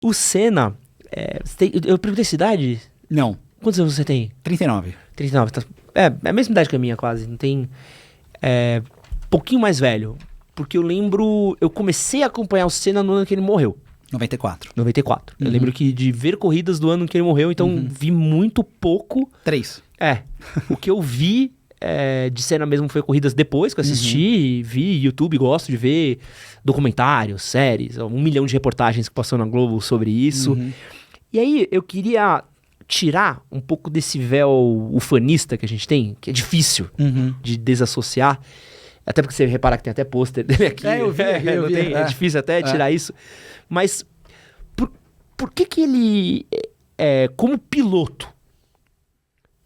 O Senna, eu perguntei sua idade? Não, Quantos anos você tem? 39. 39. É a mesma idade que a minha, quase. Não tem... pouquinho mais velho. Porque eu lembro... Eu comecei a acompanhar o Senna no ano que ele morreu. 94. 94. Eu lembro que de ver corridas do ano que ele morreu, então vi muito pouco. 3. O que eu vi de Senna mesmo foi corridas depois que eu assisti, vi YouTube, gosto de ver documentários, séries, 1 milhão de reportagens que passou na Globo sobre isso. E aí eu queria tirar um pouco desse véu ufanista que a gente tem, que é difícil de desassociar. Até porque você reparar que tem até pôster dele aqui. Eu vi. É difícil até tirar isso. Mas por que ele, como piloto,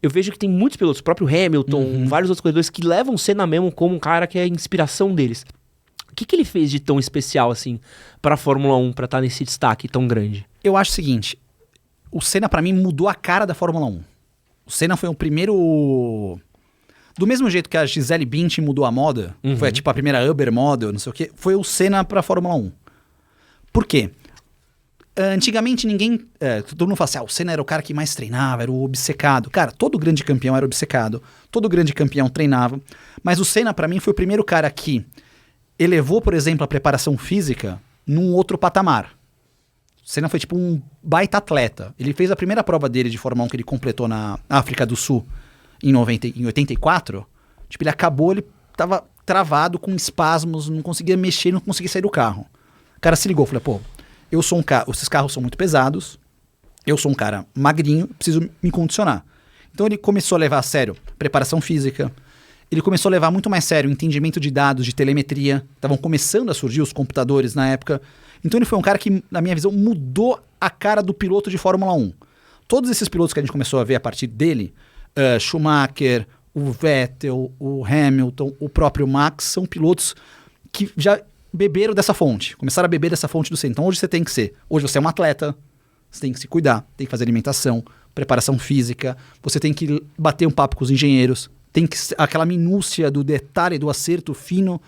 eu vejo que tem muitos pilotos, o próprio Hamilton, vários outros corredores que levam o Senna mesmo como um cara que é a inspiração deles. O que ele fez de tão especial assim pra Fórmula 1, pra estar nesse destaque tão grande? Eu acho o seguinte, o Senna pra mim mudou a cara da Fórmula 1. O Senna foi o primeiro... Do mesmo jeito que a Gisele Bündchen mudou a moda, foi tipo a primeira Uber Model, não sei o quê, foi o Senna pra Fórmula 1. Por quê? Antigamente ninguém... todo mundo fala assim, o Senna era o cara que mais treinava, era o obcecado. Cara, todo grande campeão era obcecado, todo grande campeão treinava, mas o Senna pra mim foi o primeiro cara que elevou, por exemplo, a preparação física num outro patamar. O Senna foi tipo um baita atleta. Ele fez a primeira prova dele de Fórmula 1 que ele completou na África do Sul em 84. Tipo, ele acabou, ele tava travado com espasmos, não conseguia mexer, não conseguia sair do carro. O cara se ligou, falou, pô, eu sou um cara, esses carros são muito pesados, eu sou um cara magrinho, preciso me condicionar. Então ele começou a levar a sério preparação física, ele começou a levar muito mais sério o entendimento de dados, de telemetria, estavam começando a surgir os computadores na época. Então ele foi um cara que, na minha visão, mudou a cara do piloto de Fórmula 1. Todos esses pilotos que a gente começou a ver a partir dele, Schumacher, o Vettel, o Hamilton, o próprio Max, são pilotos que já beberam dessa fonte, começaram a beber dessa fonte do Senna. Então hoje você é um atleta, você tem que se cuidar, tem que fazer alimentação, preparação física, você tem que bater um papo com os engenheiros, tem que aquela minúcia do detalhe, do acerto fino,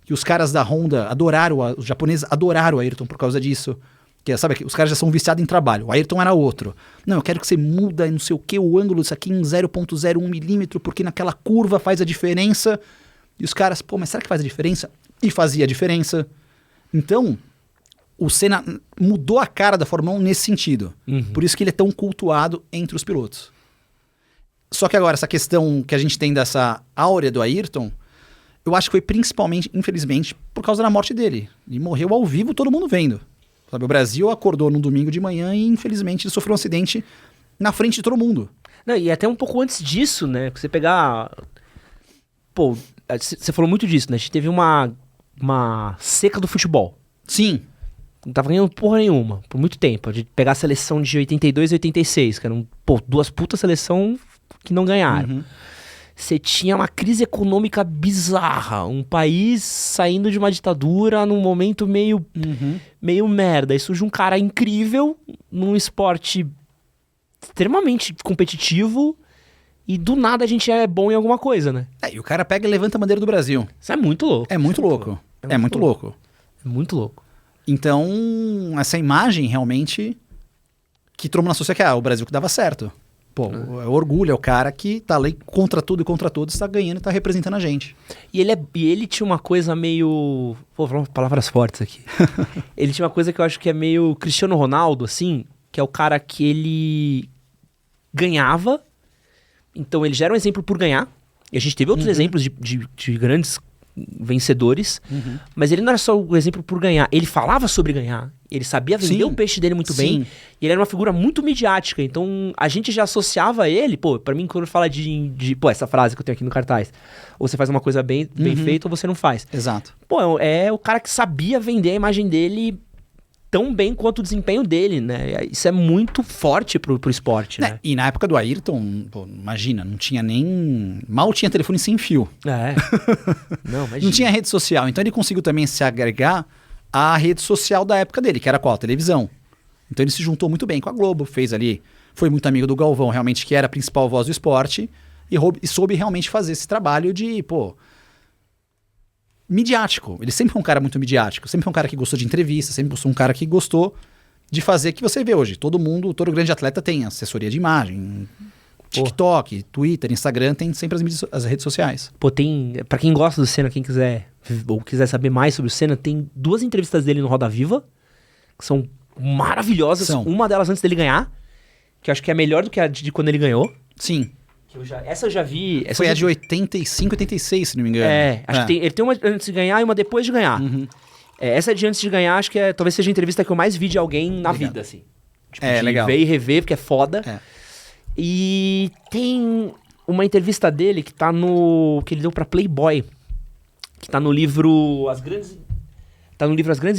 que os caras da Honda adoraram, os japoneses adoraram o Ayrton por causa disso. Que, sabe, os caras já são viciados em trabalho. O Ayrton era outro. Não, eu quero que você muda não sei o que, o ângulo disso aqui em 0.01 milímetro, porque naquela curva faz a diferença. E os caras, pô, mas será que faz a diferença? E fazia a diferença. Então, o Senna mudou a cara da Fórmula 1 nesse sentido. Por isso que ele é tão cultuado entre os pilotos. Só que agora, essa questão que a gente tem dessa áurea do Ayrton, eu acho que foi principalmente, infelizmente, por causa da morte dele. Ele morreu ao vivo, todo mundo vendo. Sabe, o Brasil acordou num domingo de manhã e, infelizmente, ele sofreu um acidente na frente de todo mundo. Não, e até um pouco antes disso, né? Você pegar... Pô, você falou muito disso, né? A gente teve uma seca do futebol. Sim. Não tava ganhando porra nenhuma, por muito tempo. A gente pegar a seleção de 82 e 86, que eram, duas putas seleção que não ganharam. Você tinha uma crise econômica bizarra, um país saindo de uma ditadura num momento meio merda. E surge um cara incrível, num esporte extremamente competitivo, e do nada a gente é bom em alguma coisa, né? E o cara pega e levanta a bandeira do Brasil. Isso é muito louco. É muito louco. É muito louco. É muito louco. Então, essa imagem realmente que todo mundo associa que o Brasil que dava certo. Pô, é o orgulho, é o cara que tá ali contra tudo e contra todos, está ganhando e tá representando a gente. E ele tinha uma coisa meio... Vou falar palavras fortes aqui. Ele tinha uma coisa que eu acho que é meio Cristiano Ronaldo, assim, que é o cara que ele ganhava, então ele já era um exemplo por ganhar, e a gente teve outros exemplos de grandes vencedores, mas ele não era só o exemplo por ganhar, ele falava sobre ganhar, ele sabia vender o peixe dele muito bem, e ele era uma figura muito midiática, então a gente já associava ele, pra mim quando fala essa frase que eu tenho aqui no cartaz, ou você faz uma coisa bem feita ou você não faz. Exato. É o cara que sabia vender a imagem dele tão bem quanto o desempenho dele, né? Isso é muito forte pro esporte, né? E na época do Ayrton, imagina, não tinha nem... Mal tinha telefone sem fio. Não, imagina. Não tinha rede social. Então ele conseguiu também se agregar à rede social da época dele, que era qual? A televisão. Então ele se juntou muito bem com a Globo, fez ali... Foi muito amigo do Galvão, realmente, que era a principal voz do esporte, e soube realmente fazer esse trabalho de, midiático. Ele sempre foi um cara muito midiático, sempre foi um cara que gostou de entrevista, sempre foi um cara que gostou de fazer que você vê hoje. Todo grande atleta tem assessoria de imagem, TikTok, Twitter, Instagram, tem sempre as redes sociais. Pô, pra quem gosta do Senna, quem quiser, ou quiser saber mais sobre o Senna, tem 2 entrevistas dele no Roda Viva, que são maravilhosas. Uma delas antes dele ganhar, que eu acho que é melhor do que a de quando ele ganhou. Sim. Essa eu já vi. Foi a de 85, 86, se não me engano. Acho que ele tem uma antes de ganhar e uma depois de ganhar. Essa de antes de ganhar, acho que talvez seja a entrevista que eu mais vi de alguém na vida, assim. Tipo, legal. Ver e rever, porque é foda. E tem uma entrevista dele que tá que ele deu pra Playboy, que tá no livro As Grandes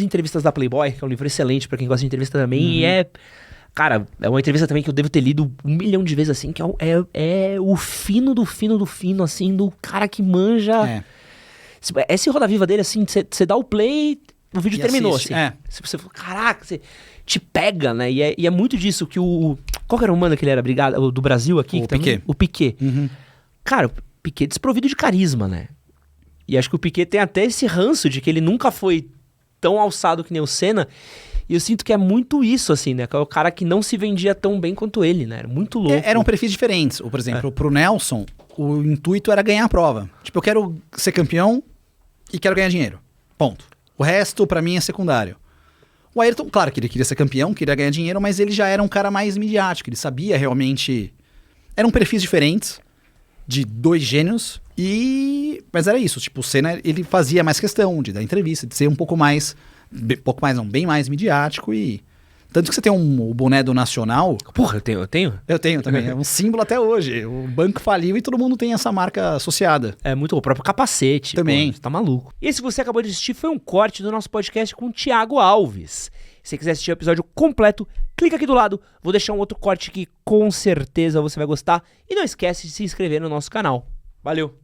Entrevistas da Playboy, que é um livro excelente pra quem gosta de entrevista também, e cara, é uma entrevista também que eu devo ter lido 1 milhão de vezes, assim, que é o fino do fino do fino, assim, do cara que manja. Esse Roda Viva dele, assim, você dá o play, o vídeo terminou, assiste. assim. Você fala, caraca, você te pega, né? E é muito disso que qual que era o mano que ele era brigado, do Brasil aqui? O Piquet. O Piquet. Cara, o Piquet é desprovido de carisma, né? E acho que o Piquet tem até esse ranço de que ele nunca foi tão alçado que nem o Senna. E eu sinto que é muito isso, assim, né? Que é o cara que não se vendia tão bem quanto ele, né? Era muito louco. Eram perfis diferentes. Por exemplo, pro Nelson, o intuito era ganhar a prova. Tipo, eu quero ser campeão e quero ganhar dinheiro. Ponto. O resto, pra mim, é secundário. O Ayrton, claro que ele queria ser campeão, queria ganhar dinheiro, mas ele já era um cara mais midiático. Ele sabia realmente... Eram perfis diferentes, de 2 gênios, mas era isso. Tipo, o Senna, ele fazia mais questão de dar entrevista, de ser um pouco mais... bem mais midiático e... Tanto que você tem o boné do Nacional... Porra, eu tenho? Eu tenho também, é um símbolo até hoje. O banco faliu e todo mundo tem essa marca associada. É muito bom, o próprio capacete. Também. Pô, você tá maluco. E esse que você acabou de assistir foi um corte do nosso podcast com o Thiago Alves. Se você quiser assistir o episódio completo, clica aqui do lado. Vou deixar um outro corte que com certeza você vai gostar. E não esquece de se inscrever no nosso canal. Valeu!